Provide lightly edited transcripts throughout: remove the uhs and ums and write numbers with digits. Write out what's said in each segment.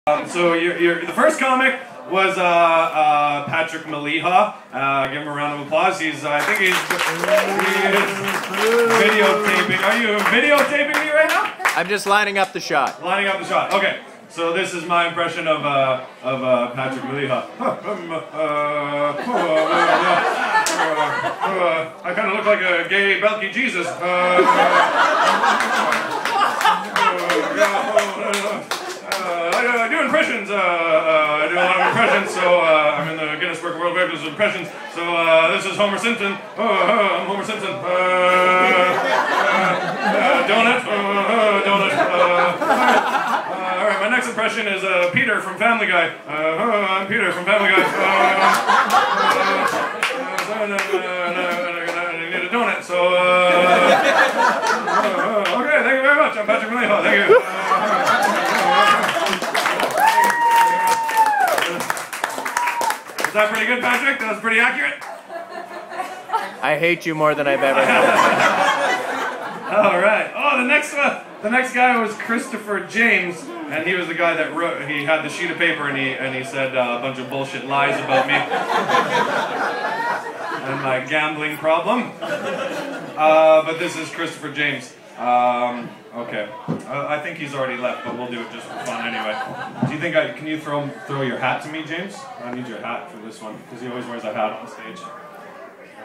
So the first comic was Patrick Maliha. Give him a round of applause. I think he's videotaping. Are you videotaping me right now? I'm just lining up the shot. Lining up the shot. Okay. So this is my impression of Patrick Maliha. I kind of look like a gay Belky Jesus. I do impressions. I do a lot of impressions. So I'm in the Guinness Book of World Records of impressions. So this is Homer Simpson. I'm Homer Simpson. Donut. Donut. All right. My next impression is Peter from Family Guy. I'm Peter from Family Guy. I need a donut. So okay. Thank you very much. I'm Patrick Maliha. Thank you. Is that pretty good, Patrick? That was pretty accurate? I hate you more than I've ever had. All right. Oh, the next guy was Christopher James, and he was the guy that wrote. He had the sheet of paper, and he said a bunch of bullshit lies about me and my gambling problem. But this is Christopher James. Okay. I think he's already left, but we'll do it just for fun anyway. Do you think can you throw your hat to me, James? I need your hat for this one, because he always wears a hat on stage.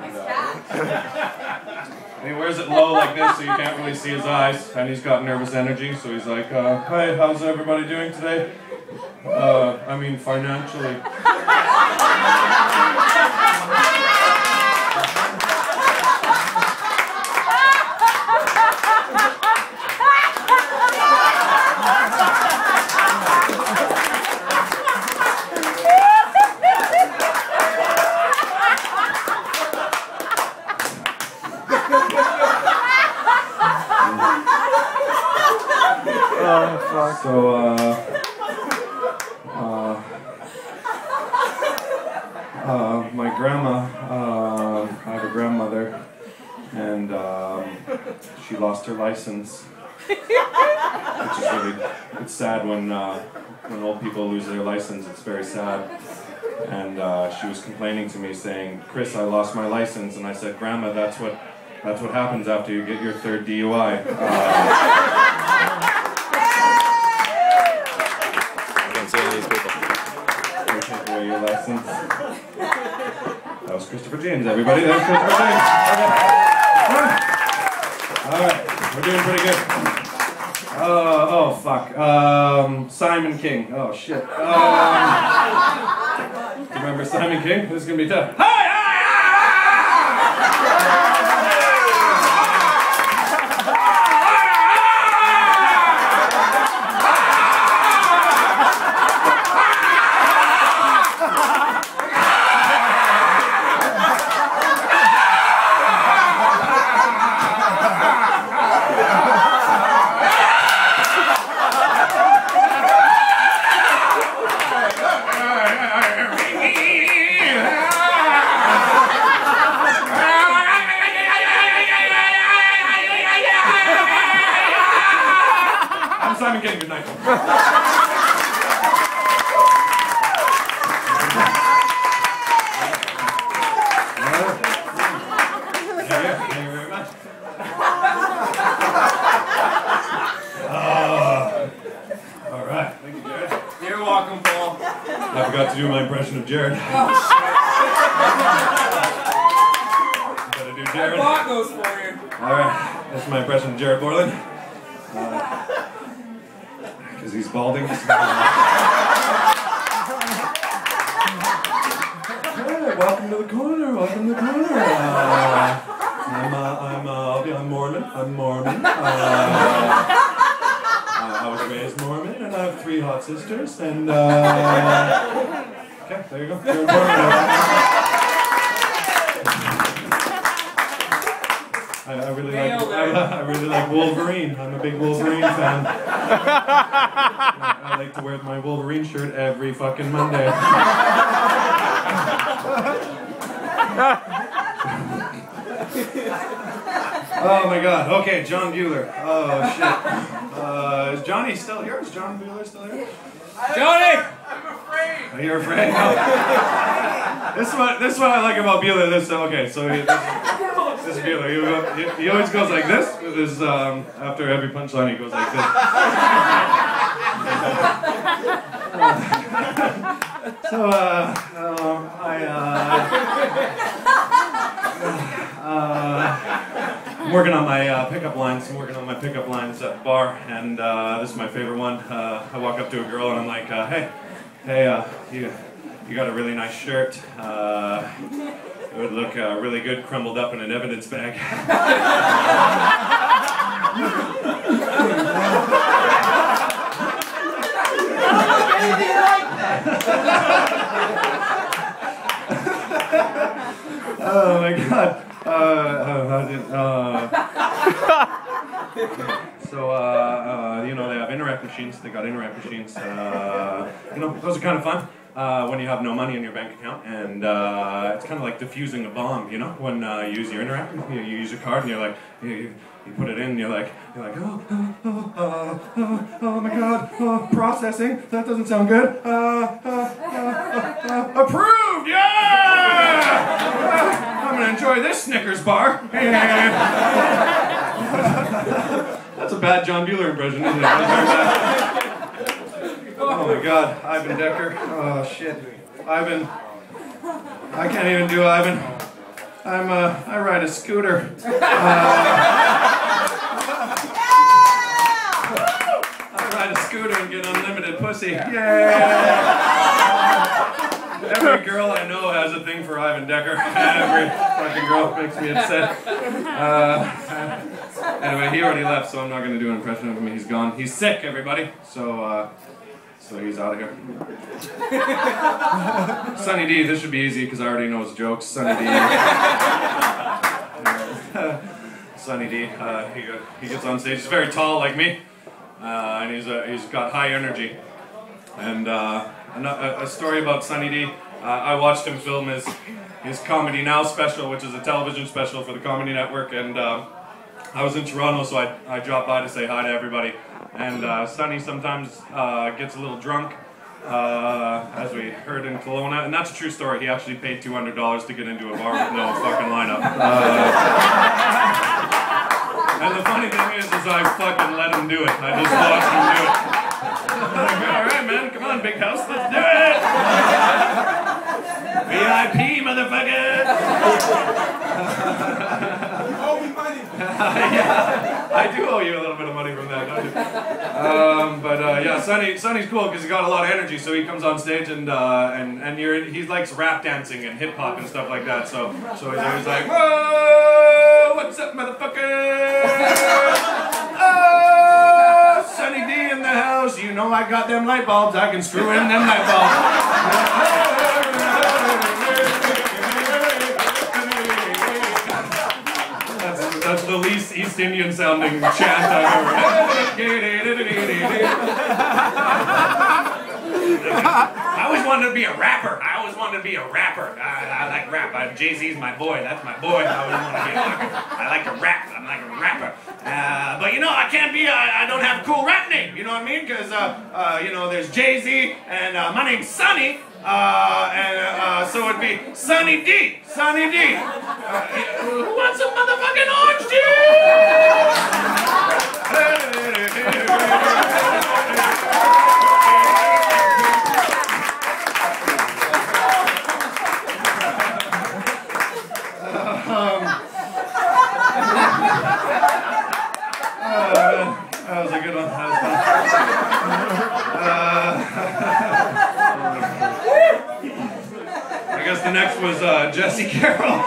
And, he wears it low like this so you can't really see his eyes, and he's got nervous energy, so he's like, "Hi, how's everybody doing today? I mean financially." So, my grandma, I have a grandmother, and she lost her license, which is it's sad when old people lose their license. It's very sad. And she was complaining to me, saying, "Chris, I lost my license." And I said, "Grandma, that's what happens after you get your third DUI." Take away your license. That was Christopher James, everybody. That was Christopher James. Okay. Alright, we're doing pretty good. Oh, fuck. Simon King. Oh, shit. Remember Simon King? This is gonna be tough. Simon King, good night. Thank you very much. All right. Thank you, Jared. You're welcome, Paul. I forgot to do my impression of Jared. Gotta do Jared. I bought those for you. All right. That's my impression of Jared Borland. Because he's balding. Hey, welcome to the corner. Welcome to the corner. I'm Mormon. I'm Mormon. I was raised Mormon, and I have 3 hot sisters. And okay, there you go. You're I really like Wolverine. I'm a big Wolverine fan. I like to wear my Wolverine shirt every fucking Monday. Oh my god. Okay, John Bueller. Oh shit. Is Johnny still here? Is John Bueller still here? Johnny! Oh, you're afraid? No. This is what I like about Beulah. This is Beulah. He always goes like this with his after every punchline. He goes like this. I'm working on my pickup lines. I'm working on my pickup lines at the bar, and this is my favorite one. I walk up to a girl and I'm like, hey, you got a really nice shirt. It would look really good crumbled up in an evidence bag. Oh my God. You know, they have interact machines. They got interact machines. You know, those are kind of fun when you have no money in your bank account, and it's kind of like diffusing a bomb. You know, when you use your interact, you use your card, and you're like, you put it in, and you're like, oh my God, processing. That doesn't sound good. Approved, yeah! I'm gonna enjoy this Snickers bar. That's a bad John Bueller impression, isn't it? Oh my God, Ivan Decker. Oh shit, Ivan. I can't even do Ivan. I ride a scooter. I ride a scooter and get unlimited pussy. Yeah. Every girl I know has a thing for Ivan Decker. Every fucking girl makes me upset. Anyway, he already left, so I'm not going to do an impression of him. He's gone. He's sick, everybody. So he's out of here. Sunny D, this should be easy because I already know his jokes. Sunny D. Sunny D. He gets on stage. He's very tall, like me, and he's got high energy. And a story about Sunny D. I watched him film his Comedy Now special, which is a television special for the Comedy Network, and I was in Toronto, so I dropped by to say hi to everybody. And Sunny sometimes gets a little drunk, as we heard in Kelowna, and that's a true story. He actually paid $200 to get into a bar with no fucking lineup. And the funny thing is I fucking let him do it. I just watched him do it. Alright man, come on big house, let's do it! VIP motherfucker! Owe me money! Yeah, I do owe you a little bit of money from that, don't you? Yeah, Sunny's cool because he's got a lot of energy, so he comes on stage and he likes rap dancing and hip hop and stuff like that, so he's always like, whoa, what's up motherfucker? Oh, Sunny D in the house, you know I got them light bulbs, I can screw in them light bulbs. That's the least East Indian sounding chant I've ever I always wanted to be a rapper. I like rap. Jay-Z's my boy. That's my boy. I always want to be a rapper. I like to rap. I'm like a rapper. But you know, I can't be, I don't have a cool rap name. You know what I mean? Because, you know, there's Jay-Z and my name's Sunny. So it'd be Sunny D. Sunny D. Who wants some motherfucking orange that was a good one. That was fun. I guess the next was Jesse Carroll.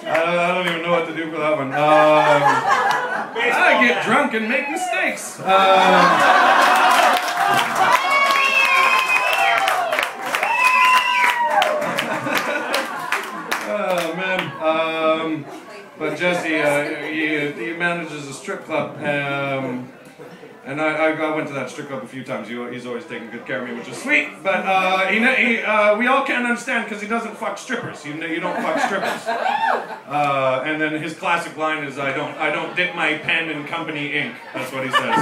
I don't even know what to do for that one. I get drunk and make mistakes. Oh man. But Jesse, he manages a strip club. And I went to that strip club a few times. He's always taking good care of me, which is sweet. But we all can't understand because he doesn't fuck strippers. You don't fuck strippers. And then his classic line is, I don't dip my pen in company ink. That's what he says.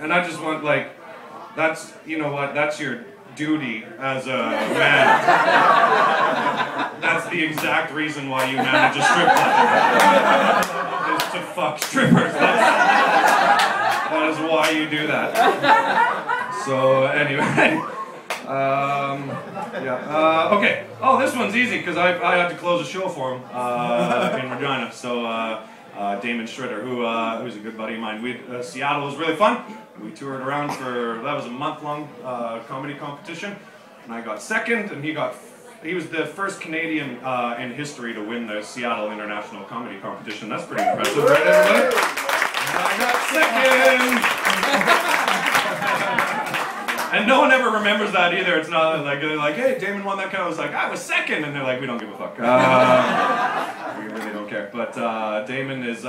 And I just want, like, that's, you know what, that's your duty as a man. That's the exact reason why you manage a strip club. Is to fuck strippers. That is why you do that. So anyway, yeah. Okay. Oh, this one's easy because I had to close a show for him in Regina. So Damon, who's a good buddy of mine. Seattle was really fun. We toured around that was a month-long comedy competition, and I got second, and he was the first Canadian in history to win the Seattle International Comedy Competition. That's pretty impressive, right, everybody? And I got second! And no one ever remembers that either. It's not like, they're like, hey, Damon won that kind. I was like, I was second! And they're like, we don't give a fuck. We really don't care. But Damon's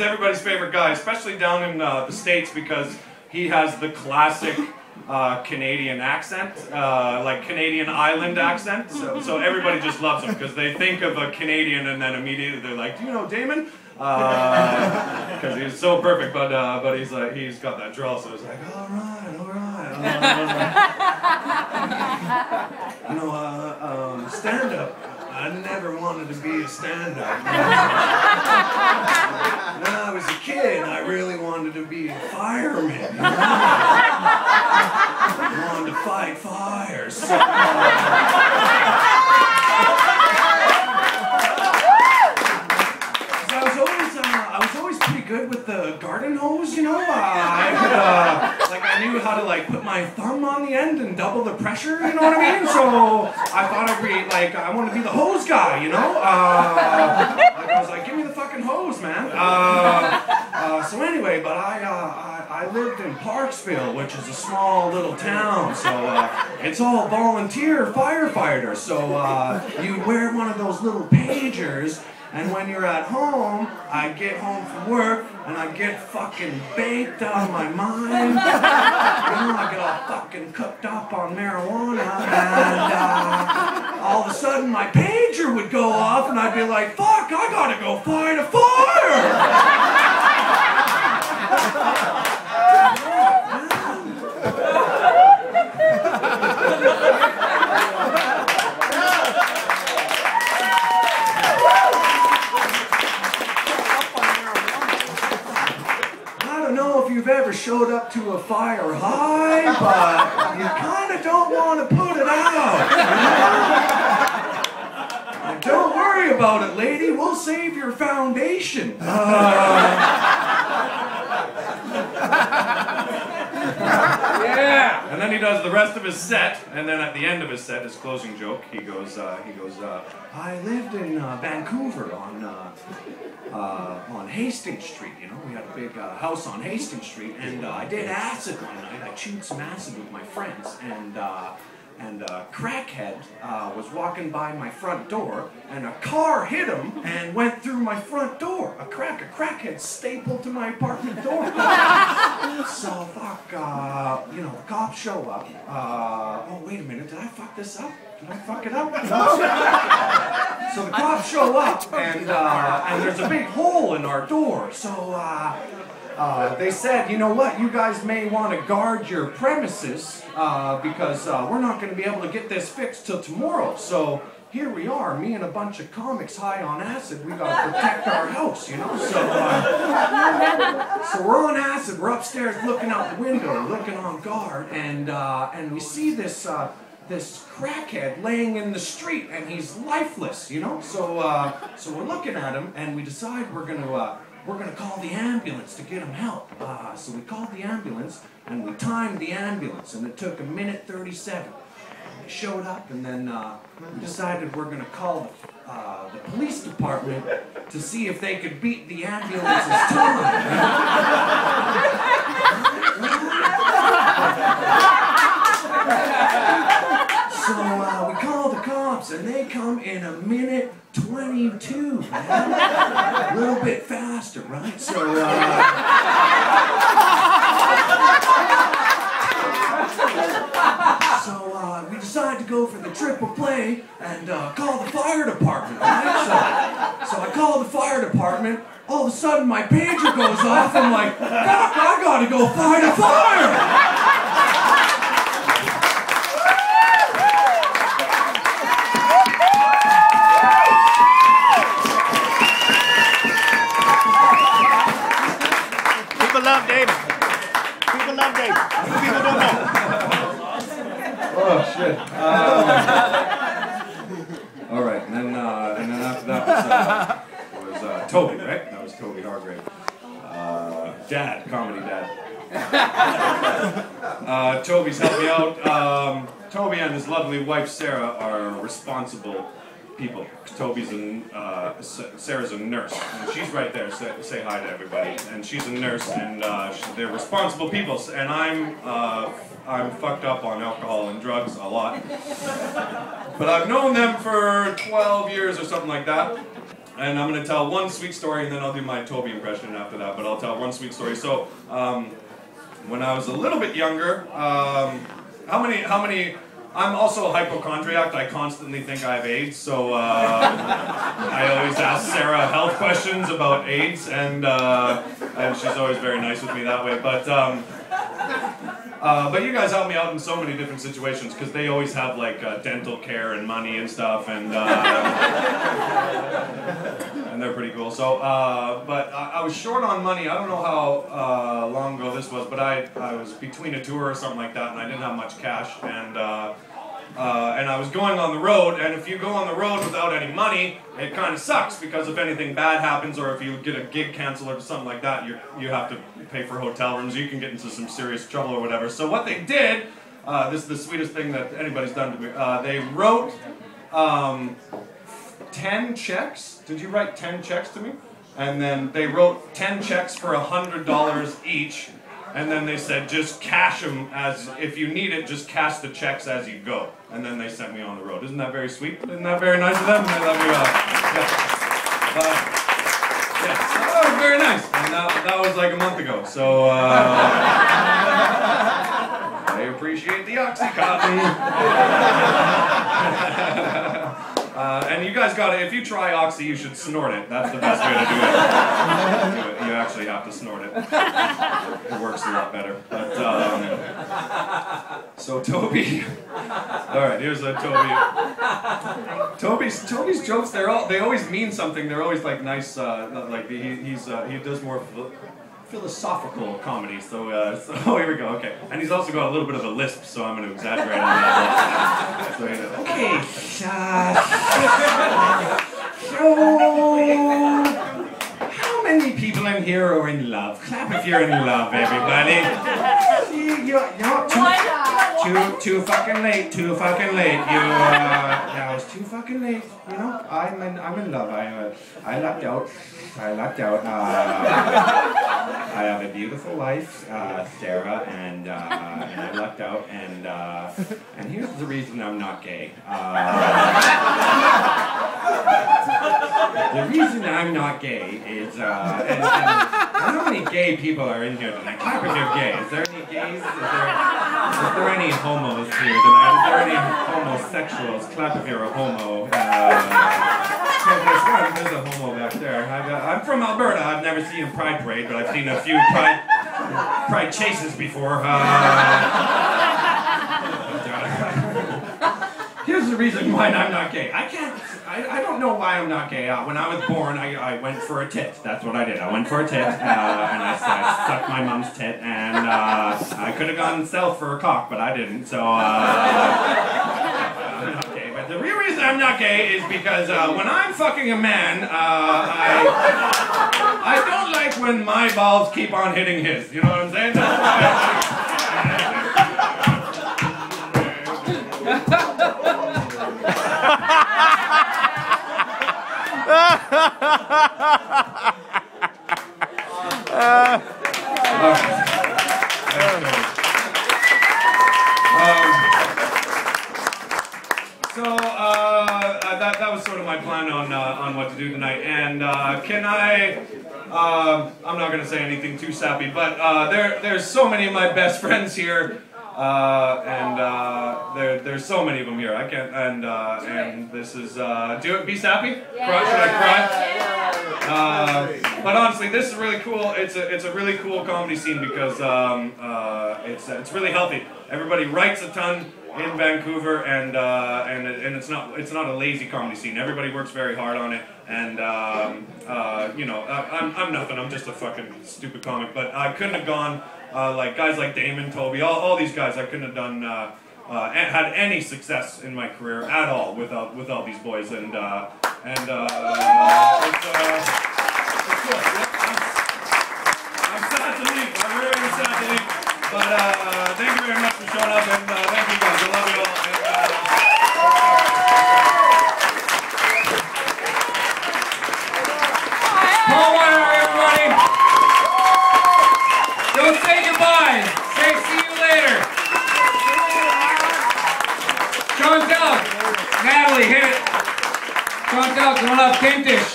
everybody's favorite guy, especially down in the States, because he has the classic Canadian accent, like Canadian island accent. So everybody just loves him because they think of a Canadian and then immediately they're like, do you know Damon? Because he's so perfect, but he's got that drawl, so it's like, all right. You know, stand-up. I never wanted to be a stand-up. When I was a kid, I really wanted to be a fireman. You know? I wanted to fight fires. So, I was always pretty good with the garden hose, you know. I knew how to like put my thumb on the end and double the pressure, you know what I mean? So I thought I'd be like, I want to be the hose guy, you know. I was like, give me the fucking hose, man. So anyway, but I lived in Parksville, which is a small little town, so it's all volunteer firefighters. So you wear one of those little pagers. And when you're at home, I get home from work, and I get fucking baked out of my mind. You know, I get all fucking cooked up on marijuana, and all of a sudden my pager would go off, and I'd be like, fuck, I gotta go fight a fire! You've ever showed up to a fire high, but you kind of don't want to put it out. You know? Don't worry about it, lady. We'll save your foundation. Yeah. And then he does the rest of his set, and then at the end of his set, his closing joke, he goes, I lived in Vancouver on Hastings Street, you know, we had a big house on Hastings Street, and I did acid one night. I chewed some acid with my friends, and a crackhead was walking by my front door, and a car hit him and went through my front door. A crackhead stapled to my apartment door. So fuck, you know, the cops show up. Oh wait a minute, did I fuck this up? Did I fuck it up? So the cops show up, and there's a big hole in our door. So they said, you know what, you guys may want to guard your premises because we're not going to be able to get this fixed till tomorrow. So here we are, me and a bunch of comics high on acid. We got to protect our house, you know. So we're on acid. We're upstairs looking out the window, looking on guard, and we see this crackhead laying in the street, and he's lifeless, you know. So we're looking at him, and we decide we're gonna call the ambulance to get him help. So we called the ambulance, and we timed the ambulance, and it took 1:37. They showed up, and then we decided we're gonna call the police department to see if they could beat the ambulance's time. So we call the cops, and they come in 1:22, man. A little bit faster faster, right? So, we decided to go for the triple play and call the fire department, right? So I call the fire department. All of a sudden, my pager goes off. I'm like, fuck, I gotta go fight a fire! People love Damon. People love Damon. People don't know. Oh shit. All right, and then after that was Toby, right? That was Toby Hargrave. Dad, comedy dad. Toby's helped me out. Toby and his lovely wife Sarah are responsible people. Toby's Sarah's a nurse, and she's right there. Say hi to everybody. And she's a nurse, and they're responsible people. And I'm fucked up on alcohol and drugs a lot. But I've known them for 12 years or something like that. And I'm going to tell one sweet story, and then I'll do my Toby impression after that. But I'll tell one sweet story. So, when I was a little bit younger, how many? I'm also a hypochondriac. I constantly think I have AIDS, so I always ask Sarah health questions about AIDS, and she's always very nice with me that way. But you guys help me out in so many different situations because they always have like dental care and money and stuff, and they're pretty cool. So, but I was short on money. I don't know how long ago this was, but I was between a tour or something like that, and I didn't have much cash, and I was going on the road, and if you go on the road without any money, it kind of sucks, because if anything bad happens, or if you get a gig canceled or something like that, you have to pay for hotel rooms, you can get into some serious trouble or whatever. So what they did, this is the sweetest thing that anybody's done to me, they wrote 10 checks. Did you write 10 checks to me? And then they wrote 10 checks for $100 each. And then they said, just cash them as, if you need it, just cash the checks as you go. And then they sent me on the road. Isn't that very sweet? Isn't that very nice of them? They love you. Yes, that was very nice. And that was like a month ago. So, I appreciate the Oxycontin. And you guys gotta, if you try Oxy, you should snort it. That's the best way to do it. You actually have to snort it. It works a lot better. But, so Toby, alright, here's a Toby. Toby's jokes, they always mean something. They're always like nice, like he does more philosophical comedy, so here we go, okay. And he's also got a little bit of a lisp, so I'm going to exaggerate on that. So, okay, so, how many people in here are in love? Clap if you're in love, everybody. See, you're too fucking late, too fucking late. Yeah, it's too fucking late, you know? I'm in love, I lucked out. I have a beautiful wife, Sarah, and I lucked out, and here's the reason I'm not gay. The reason I'm not gay is, and how many gay people are in here tonight? Clap if you're gay. Is there any gays? Is there any homos here tonight? Is there any homosexuals? Clap if you're a homo. There's a homo back there. I'm from Alberta. I've never seen a pride parade, but I've seen a few pride chases before. Here's the reason why I'm not gay. I don't know why I'm not gay. When I was born, I went for a tit. That's what I did. I went for a tit, and I sucked my mom's tit, and I could have gone south for a cock, but I didn't, so I'm not gay. But the real reason I'm not gay is because when I'm fucking a man, I don't like when my balls keep on hitting his. You know what I'm saying? That's that was sort of my plan on what to do tonight. And can I say, I'm not gonna say anything too sappy, but there's so many of my best friends here, and there's so many of them here. I can't, and this is do it. Be sappy. Cry? Should I cry? But honestly, this is really cool. It's a really cool comedy scene because it's really healthy. Everybody writes a ton in Vancouver, and it's not a lazy comedy scene. Everybody works very hard on it, and you know, I'm nothing. I'm just a fucking stupid comic. But I couldn't have gone like guys like Damon, Toby, all these guys. I couldn't have done had any success in my career at all without these boys, and it's cool. I'm sad to leave. I'm really sad to leave. But thank you very much for showing up, and thank you guys. I love you all. Paul Myrehaug, everybody. Don't say goodbye. Say see you later. Chantal, Natalie, hit it. Chantal, come on up. Kentish,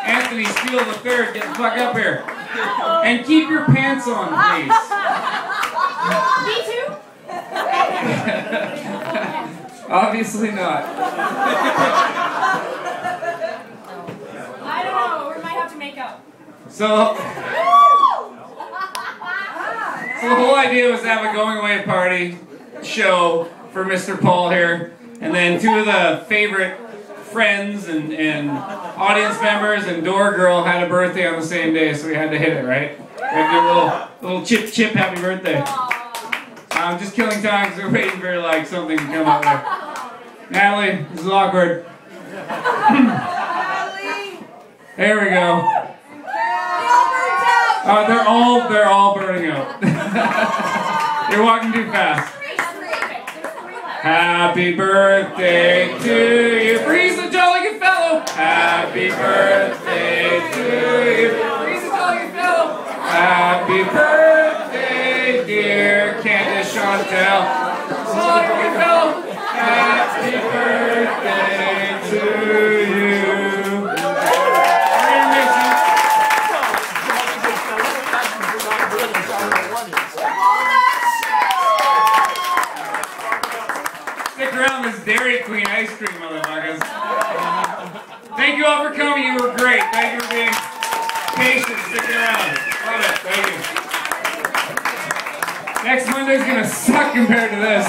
Anthony, Steele the third, get the fuck up here. And keep your pants on, please. Me too? Obviously not. I don't know, we might have to make up. So the whole idea was to have a going away party show for Mr. Paul here, and then two of the favorite friends and audience members and door girl had a birthday on the same day, so we had to hit it, right? We had to do a little chip happy birthday. I'm just killing time because we're waiting for like something to come out there. Natalie, this is awkward. There we go. They're all burning out. You're walking too fast. Happy birthday to you. Breeze the jolly good fellow. Happy birthday to you. Breeze the jolly good fellow. Happy birthday, dear Candace Chantal. Jolly good fellow. Happy birthday to you. Stick around this Dairy Queen ice cream, motherfuckers. Thank you all for coming. You were great. Thank you for being patient, sticking around. Love it. Thank you. Next Monday's gonna suck compared to this.